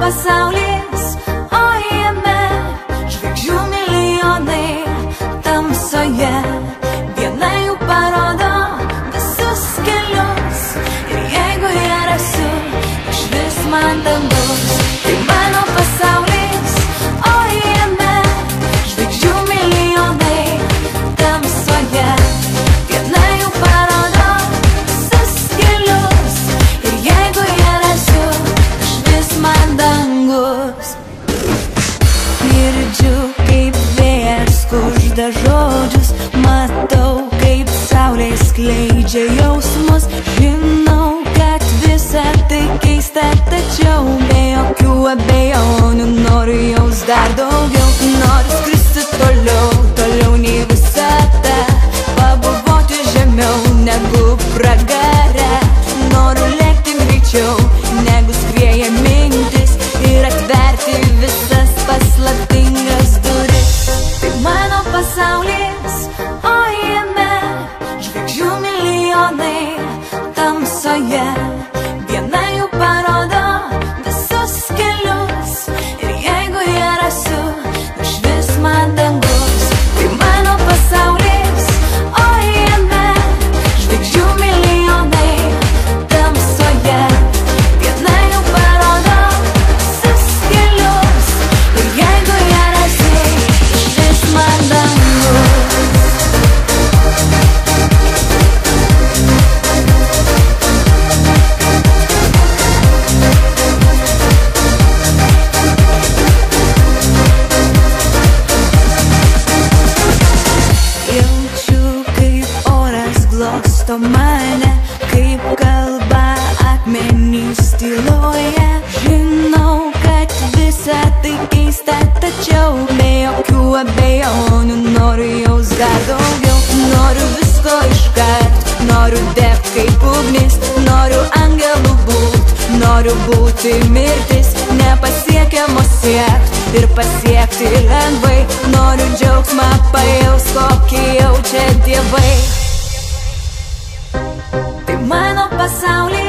pasaulis, o jame žvaigždžių milijonai tamsoje. Viena jų parodo visus kelius ir jeigu ją rasiu, išvis man dangus. Tai mano pasaulis, o jame žvaigždžių milijonai tamsoje. Viena jų parodo visus kelius ir jeigu ją rasiu, išvis man dangus. Girdžiu, kaip vėjas kužda žodžius, matau, kaip saulė skleidžia jausmus. Žinau, kad visa tai keista, tačiau be jokių abejonių noriu jaus dar daugiau. Noriu skristi toliau, toliau nei visata, pabuvoti žemiau negu pragare. Noriu lėkti greičiau negu skrieja mintis ir atverti visas paslaptingas duris. Tai mano pasaulis, o jame žvaigždžių milijonai tamsoje. Viena jų parodo visus kelius ir jeigu ją rasiu, išvis man dangus. Tai mano pasaulis, o jame žvaigždžių milijonai tamsoje. Viena jų parodo visus kelius ir jeigu ją rasiu, išvis man dangus. Jaučiu, kaip oras glosto mane, kaip kalba akmenys tyloje. Žinau, kad visa tai keista, tačiau be jokių abejonių noriu jaus dar daugiau. Noriu visko iškart, noriu degt kaip ugnis, noriu angelų būt, noriu būti mirtis, nepasiekiamos siekt ir pasiekti lengvai. Noriu džiaugsmą pajaus, kokį jaučia dievai. Tai mano pasaulis.